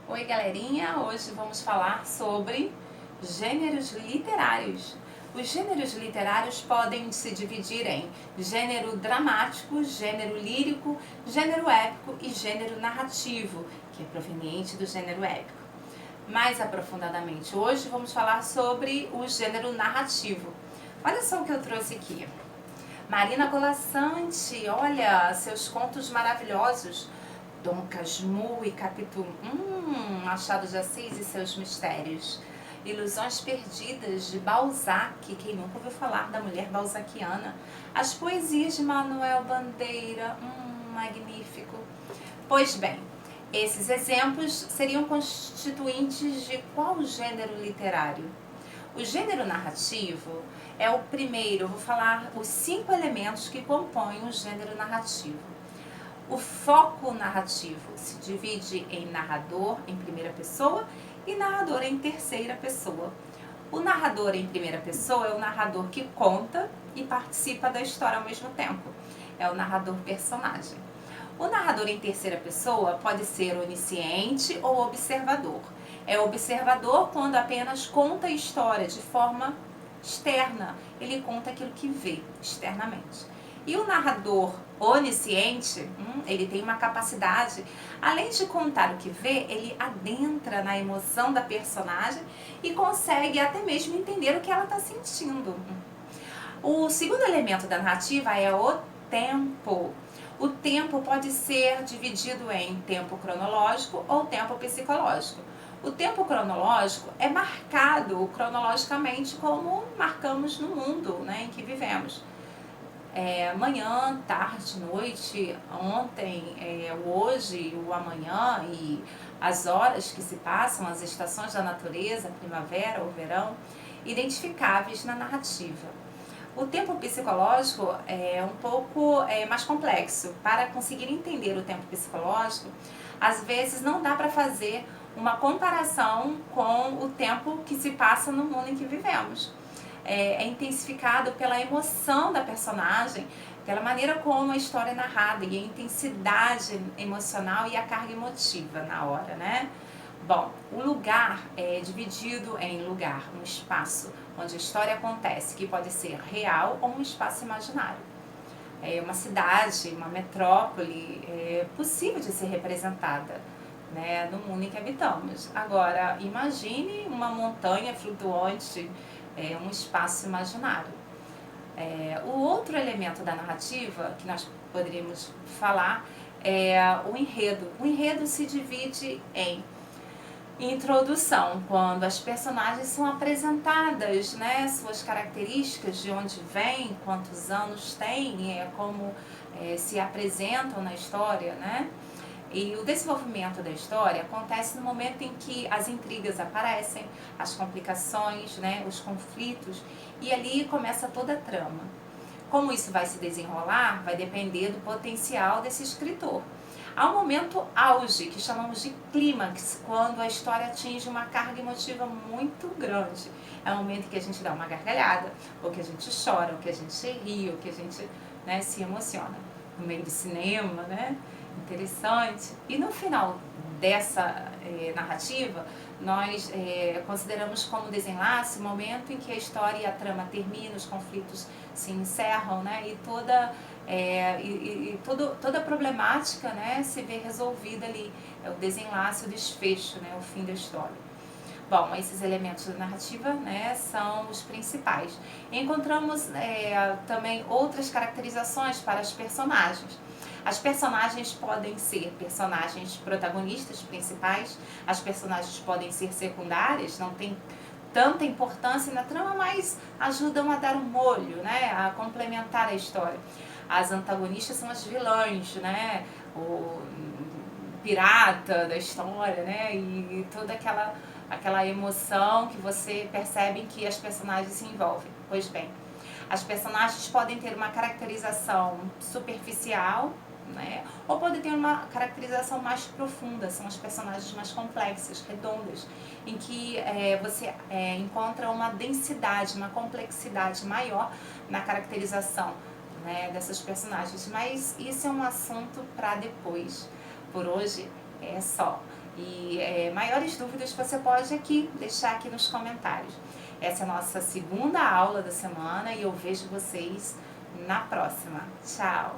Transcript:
Oi, galerinha! Hoje vamos falar sobre gêneros literários. Os gêneros literários podem se dividir em gênero dramático, gênero lírico, gênero épico e gênero narrativo, que é proveniente do gênero épico. Mais aprofundadamente, hoje vamos falar sobre o gênero narrativo. Olha só o que eu trouxe aqui. Marina Colasanti, olha, seus contos maravilhosos. Dom Casmurro e Capitu, Machado de Assis e seus mistérios. Ilusões Perdidas, de Balzac, quem nunca ouviu falar da mulher balzaquiana. As poesias de Manuel Bandeira, magnífico. Pois bem, esses exemplos seriam constituintes de qual gênero literário? O gênero narrativo é o primeiro, vou falar os 5 elementos que compõem o gênero narrativo. O foco narrativo se divide em narrador em primeira pessoa e narrador em terceira pessoa. O narrador em primeira pessoa é o narrador que conta e participa da história ao mesmo tempo. É o narrador personagem. O narrador em terceira pessoa pode ser onisciente ou observador. É observador quando apenas conta a história de forma externa. Ele conta aquilo que vê externamente. E o narrador onisciente, ele tem uma capacidade, além de contar o que vê, ele adentra na emoção da personagem e consegue até mesmo entender o que ela está sentindo. O segundo elemento da narrativa é o tempo. O tempo pode ser dividido em tempo cronológico ou tempo psicológico. O tempo cronológico é marcado cronologicamente como marcamos no mundo, em que vivemos. Manhã, tarde, noite, ontem, o hoje, o amanhã e as horas que se passam, as estações da natureza, primavera ou verão, identificáveis na narrativa. O tempo psicológico é um pouco mais complexo. Para conseguir entender o tempo psicológico, às vezes não dá para fazer uma comparação com o tempo que se passa no mundo em que vivemos. É intensificado pela emoção da personagem, pela maneira como a história é narrada e a intensidade emocional e a carga emotiva na hora, né? Bom, o lugar é dividido em lugar, um espaço onde a história acontece, que pode ser real ou um espaço imaginário. É uma cidade, uma metrópole, possível de ser representada, né, no mundo em que habitamos. Agora, imagine uma montanha flutuante, um espaço imaginário. O outro elemento da narrativa que nós poderíamos falar é o enredo. O enredo se divide em introdução, quando as personagens são apresentadas, né, suas características, de onde vêm, quantos anos têm, como se apresentam na história, né? E o desenvolvimento da história acontece no momento em que as intrigas aparecem, as complicações, né, os conflitos, e ali começa toda a trama. Como isso vai se desenrolar, vai depender do potencial desse escritor. Há um momento auge, que chamamos de clímax, quando a história atinge uma carga emotiva muito grande. É o momento que a gente dá uma gargalhada, ou que a gente chora, ou que a gente ri, ou que a gente, né, se emociona. No meio do cinema, né? Interessante. E no final dessa narrativa, nós consideramos como desenlace o momento em que a história e a trama terminam, os conflitos se encerram, né? E toda a problemática, né, se vê resolvida ali. É o desenlace, o desfecho, né, o fim da história. Bom, esses elementos da narrativa, né, são os principais. Encontramos também outras caracterizações para as personagens. As personagens podem ser personagens protagonistas principais, as personagens podem ser secundárias, não tem tanta importância na trama, mas ajudam a dar um molho, né, a complementar a história. As antagonistas são as vilãs, né, o pirata da história, né, e toda aquela emoção que você percebe em que as personagens se envolvem. Pois bem, as personagens podem ter uma caracterização superficial, né, ou podem ter uma caracterização mais profunda, são as personagens mais complexas, redondas, em que você encontra uma densidade, uma complexidade maior na caracterização, né, dessas personagens. Mas isso é um assunto para depois. Por hoje é só. E maiores dúvidas você pode aqui deixar aqui nos comentários. Essa é a nossa segunda aula da semana e eu vejo vocês na próxima. Tchau!